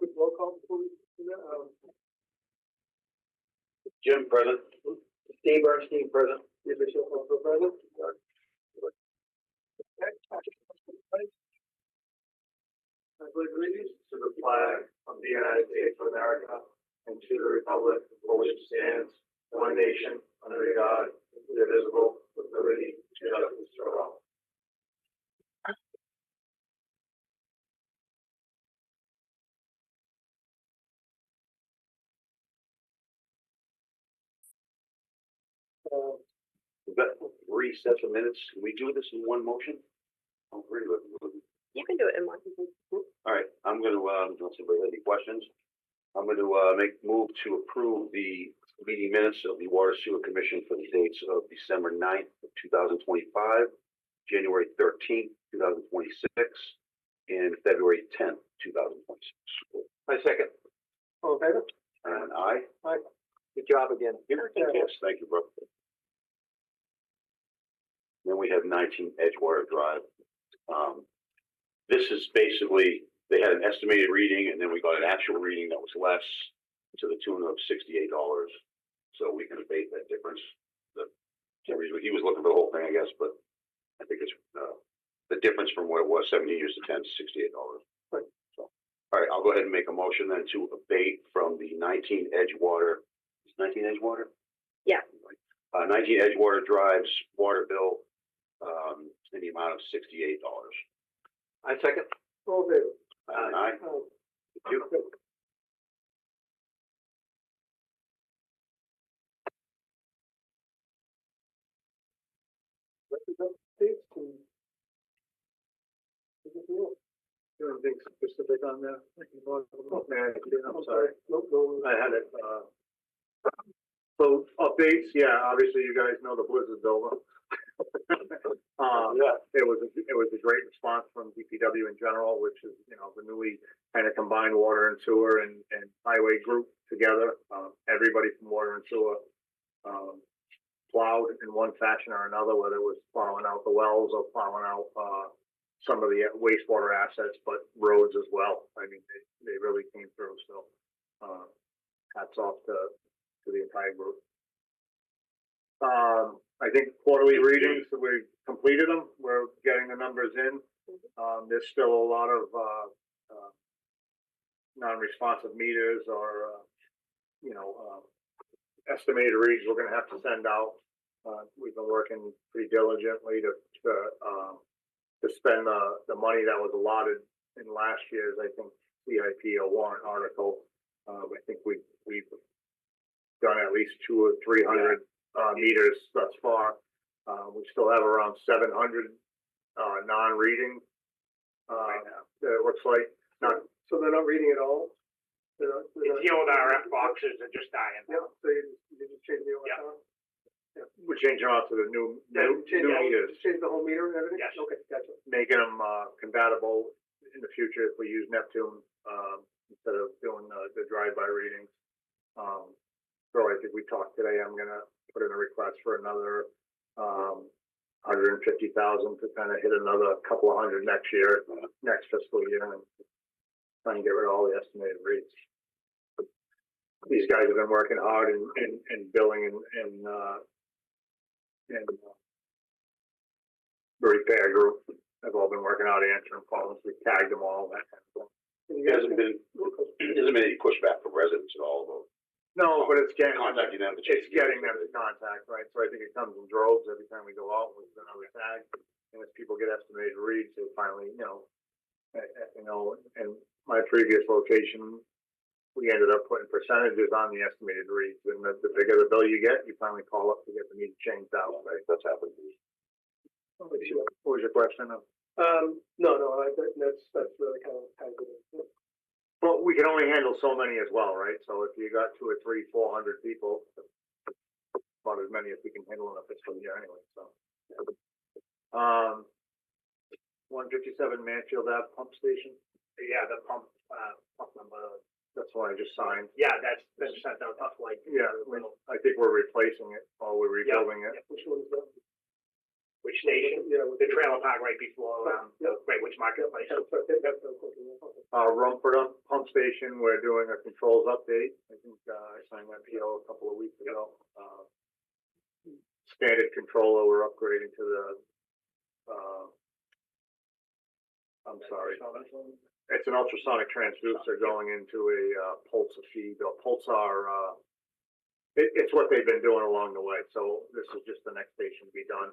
quick roll call before we do that. Jim, present. Steve Bernstein, present. Steve Bishop, also present. I pledge allegiance To the flag of the United States of America and to the republic for which it stands, one nation, under God, indivisible, with liberty and justice for all. We've got 3 sets of minutes. Can we do this in one motion? I agree with you. You can do it in one. All right, I'm going to, unless anybody has any questions, I'm going to move to approve the meeting minutes of the Water Sewer Commission for the dates of December 9th, 2025, January 13th, 2026, and February 10th, 2026. I second. All in favor? And I? Aye. Good job again. Yes, thank you, bro. Then we have 19 Edgewater Drive. This is basically, they had an estimated reading and then we got an actual reading that was less to the tune of $68. So we can abate that difference. He was looking for the whole thing, I guess, but I think it's the difference from what it was 17 years to 10 is $68. Right. So, all right, I'll go ahead and make a motion then to abate from the 19 Edgewater. Is 19 Edgewater? Yeah. 19 Edgewater Drive's water bill in the amount of $68. I second. All in favor? And I. Thank you. Anything specific on that? I'm sorry. I had it. So updates, yeah, obviously you guys know the blizzard's over. Yeah. It was a great response from DPW in general, which is, you know, the newly kind of combined water and sewer and highway group together. Everybody from water and sewer plowed in one fashion or another, whether it was plowing out the wells or plowing out some of the wastewater assets, but roads as well. I mean, they really came through. So hats off to the entire group. I think quarterly readings, we completed them. We're getting the numbers in. There's still a lot of non-responsive meters or, estimated reads we're going to have to send out. We've been working pretty diligently to spend the money that was allotted in last year's, I think, CIP or warrant article. I think we've done at least 200 or 300 meters thus far. We still have around 700 non-reading. It looks like not. So they're not reading at all. It's the old RF boxes are just dying. Yeah. So you just change the old. Yeah. We change them out to the new meters. Change the whole meter and everything. Yes. Okay, gotcha. Making them compatible in the future if we use Neptune instead of doing the drive-by readings. So I think we talked today. I'm gonna put in a request for another 150,000 to kind of hit another couple of hundred next year, next fiscal year, and try and get rid of all the estimated rates. These guys have been working hard in billing and the repair group have all been working out answering phones. We tagged them all, that kind of stuff. There hasn't been any pushback from residents at all about No, but it's getting contacting them. It's getting them to contact, right? So I think it comes in droves every time we go out with another tag, and as people get estimated reads, they finally, and my previous location, we ended up putting percentages on the estimated reads, and the bigger the bill you get, you finally call up to get the meter changed out, right? That's happened. What was your question? No, that's really kind of good. Well, we can only handle so many as well, right? So if you got 200 or 300, 400 people, about as many as we can handle in a fiscal year anyway. So, 157 Mansfield Ave pump station. Yeah, the pump number. That's what I just signed. Yeah, that's been sent out. That's like I think we're replacing it or we're rebuilding it. Which one is that? Which station? Yeah. The trailer park right before, Great Woods Marketplace. Rumford Pump Station, we're doing a controls update. I think, I signed that PO a couple of weeks ago. Standard controller, we're upgrading to the, I'm sorry. It's an ultrasonic transducer going into a, pulsar feed, or pulsar, it's what they've been doing along the way, so this is just the next station to be done.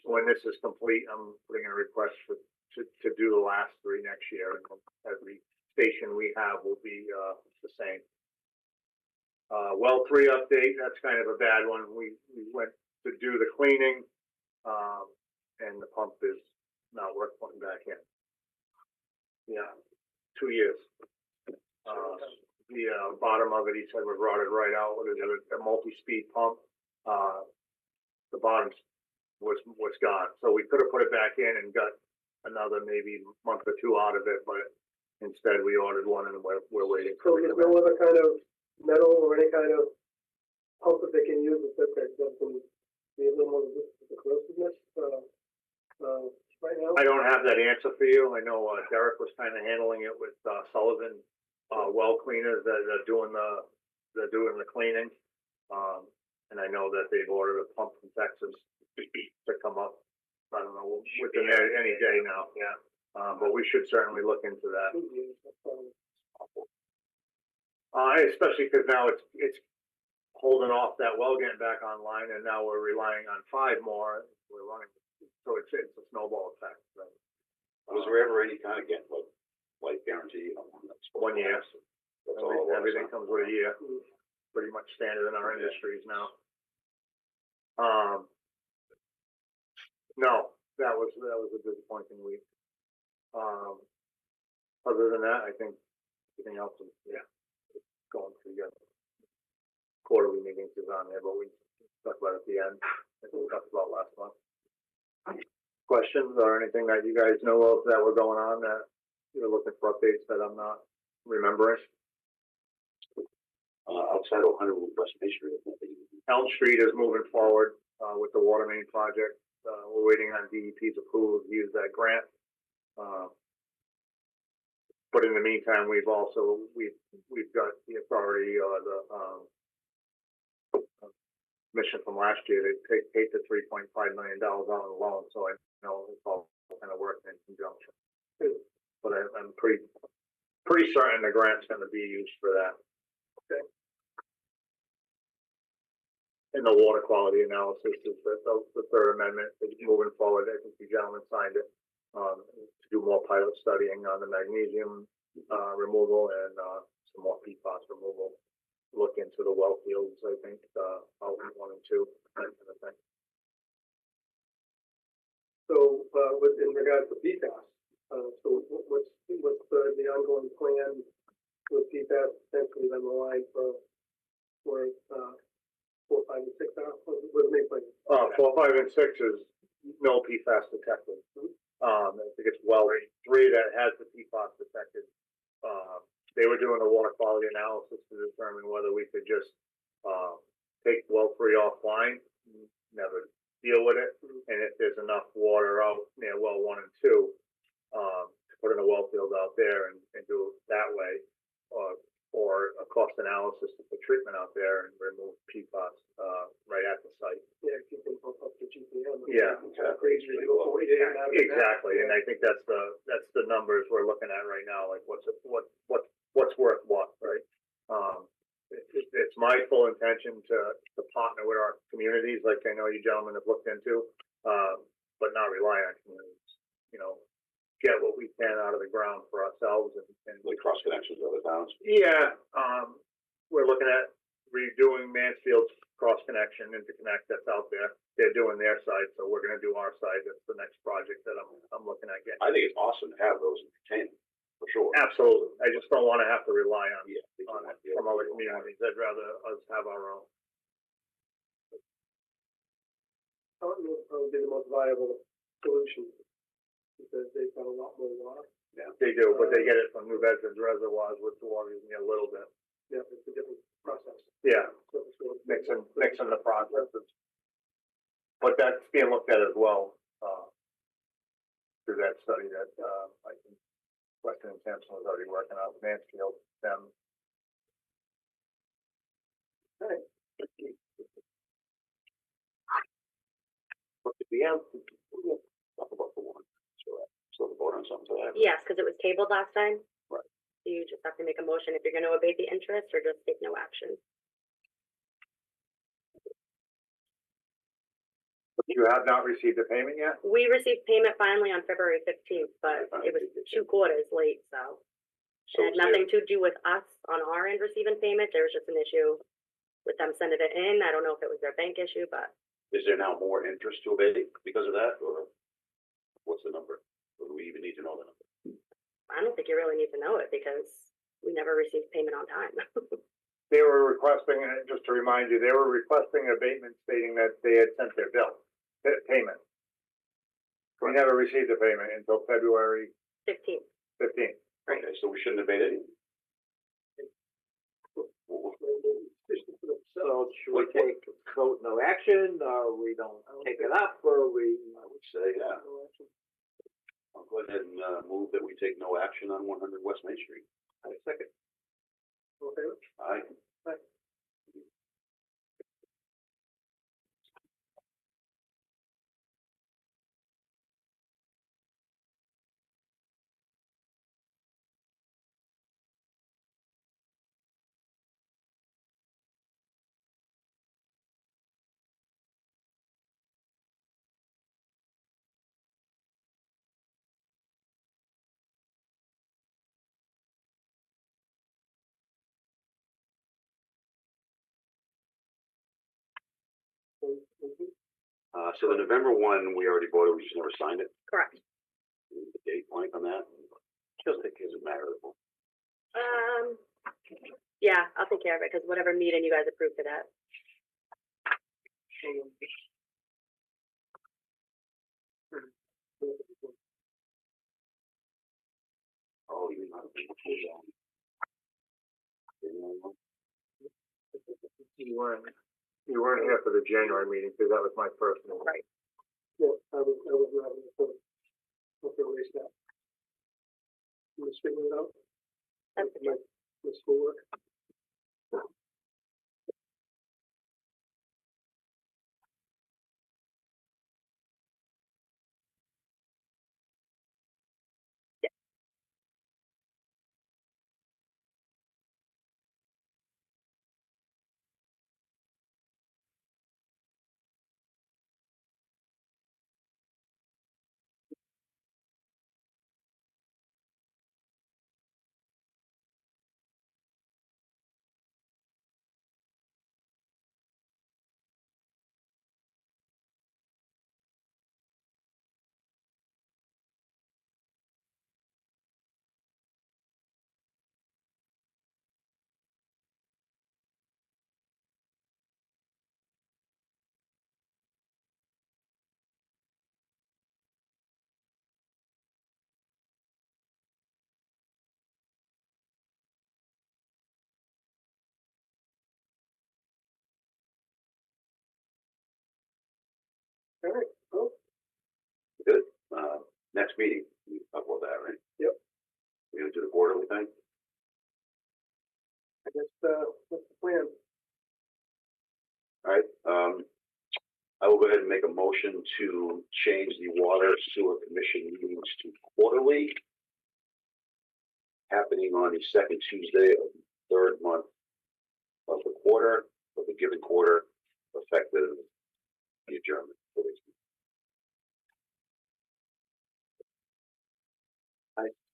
When this is complete, I'm putting in a request to do the last 3 next year, and every station we have will be, the same. Well 3 update, that's kind of a bad one. We went to do the cleaning, and the pump is not worth putting back in. Yeah, 2 years. The bottom of it, he said, was rotted right out. It was a multi-speed pump. The bottom was gone. So we could have put it back in and got another maybe month or 2 out of it, but instead we ordered one and we're waiting. So there's no other kind of metal or any kind of pump that they can use that can be a little more resistant to corrosiveness, right now? I don't have that answer for you. I know Derek was kind of handling it with Sullivan well cleaners that are doing the cleaning. And I know that they've ordered a pump from Texas to come up. I don't know, within any day now. Yeah. But we should certainly look into that. Especially because now it's holding off that well getting back online, and now we're relying on 5 more. We're running, so it's a snowball effect. Right? Was there ever any kind of life guarantee on one that's 1 year. That's all it was, Everything huh? comes with a year. Pretty much standard in our industries now. No, that was a disappointing week. Other than that, I think everything else is going through the quarterly meetings is on there, but we talked about it at the end. I think we talked about last month. Questions or anything that you guys know of that were going on that you're looking for updates that I'm not remembering? Outside of 100 West Main Street, there's nothing. Elm Street is moving forward with the water main project. We're waiting on DEP's approval to use that grant. But in the meantime, we've got the authority or the mission from last year to take the $3.5 million out of the loan. So I know it's all kind of working in conjunction. But I'm pretty certain the grant's going to be used for that. Okay. And the water quality analysis is the 3rd amendment is moving forward. I think the gentleman signed it to do more pilot studying on the magnesium removal and some more PFAS removal. Look into the well fields, I think, out 1 and 2, that kind of thing. So, in regards to PFAS, so what's the ongoing plan with PFAS potentially down the line for 4, 5, and 6 now? What the main plan? 4, 5, and 6 is no PFAS detected. I think it's well 3 that has the PFAS detected. They were doing a water quality analysis to determine whether we could just take well 3 offline, never deal with it, and if there's enough water out near well 1 and 2, to put in a well field out there and do it that way, or a cost analysis to put treatment out there and remove PFAS right at the site. Yeah, keep them up to GPM. Yeah. Crazy to go away there and out of that. Exactly, and I think that's the numbers we're looking at right now. Like what's worth what, right? It's my full intention to partner with our communities, like I know you gentlemen have looked into, but not rely on communities. You know, get what we can out of the ground for ourselves and Like cross connections with other towns. yeah, we're looking at redoing Mansfield's cross connection, interconnect that's out there. They're doing their side, so we're gonna do our side. That's the next project that I'm looking at getting. I think it's awesome to have those in containment, for sure. Absolutely. I just don't wanna have to rely on Yeah. it from other communities. I'd rather us have our own. Fountain would probably be the most viable solution because they've got a lot more water. They do, but they get it from New Bedford's reservoirs, which the water using a little bit. Yeah, it's a different process. Yeah, So it's mixing the processes. But that's being looked at as well. through that study that, I think Weston and Sampson was already working on, Mansfield, them. But did we have, talk about the one, so the vote on something to that? Yes, because it was tabled last time. Right. You just have to make a motion if you're gonna abate the interest or just take no action. You have not received the payment yet? We received payment finally on February 15th, but it was 2 quarters late, so. So It had is there- nothing to do with us on our end receiving payment. There was just an issue with them sending it in. I don't know if it was their bank issue, but Is there now more interest to abate because of that, or what's the number? Or do we even need to know the number? I don't think you really need to know it because we never received payment on time. They were requesting, just to remind you, they were requesting abatement stating that they had sent their bill, payment. We never received the payment until February 15th. 15th. Okay, so we shouldn't abate it? So should we take vote no action, or we don't take it up, or we? I would say, yeah. I'll go ahead and, move that we take no action on 100 West Main Street. I second. Okay, Aye. So the November one, we already voted, we just never signed it. Correct. The date blank on that. Just think it's a matter of. Yeah, I'll take care of it because whatever meeting you guys approved it at. Oh, you know. You weren't here for the January meeting because that was my first meeting. Right. yeah, I was not in the phone. Okay, erase that. You wanna straighten it out? That's okay. My schoolwork. All right, cool. Good. Next meeting, we talk about that, right? Yep. We're gonna do the quarterly thing? I guess, what's the plan? All right, I will go ahead and make a motion to change the Water Sewer Commission meetings to quarterly, happening on the second Tuesday of the third month of the quarter, of the given quarter, effective the adjournment.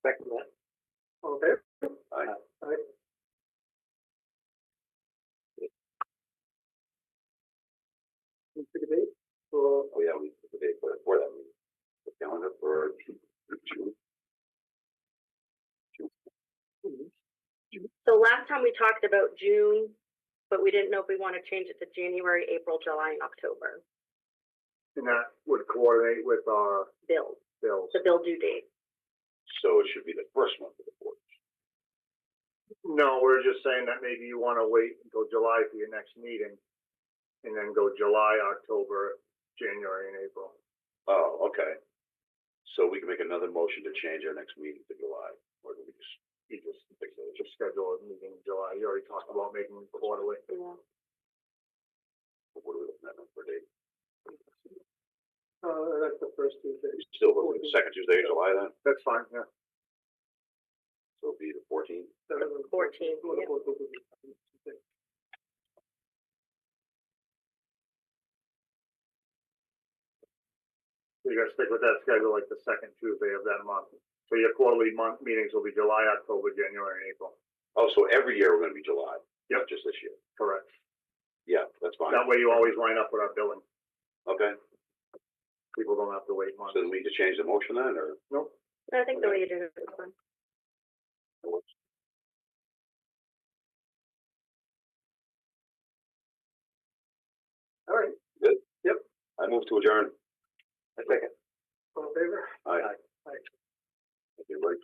Second that. Okay. Aye. All right. You pick a date, or, Oh, yeah, we put the date for that meeting. The calendar for June. So last time we talked about June, but we didn't know if we want to change it to January, April, July, and October. And that would coordinate with our Bills, bills. the bill due date. So it should be the first month of the quarter. No, we're just saying that maybe you want to wait until July for your next meeting and then go July, October, January, and April. Oh, okay. So we can make another motion to change our next meeting to July, or do we just, You just schedule a meeting in July. You already talked about making it quarterly. Yeah. what are we looking at for date? That's the first Tuesday. Still looking at second Tuesday in July then, That's fine, yeah. so it'll be the 14th. 14th, yeah. 14th is Tuesday. You gotta stick with that schedule like the second Tuesday of that month. So your quarterly month meetings will be July, October, January, and April. Oh, so every year we're gonna be July, Yep. not just this year. Correct. Yeah, that's fine. That way you always line up with our billing. Okay, People don't have to wait months. so do we need to change the motion then, or? Nope. I think the way you did it was fine. All right, I move to adjourn. I second. all in favor? Aye. Aye. Okay, right.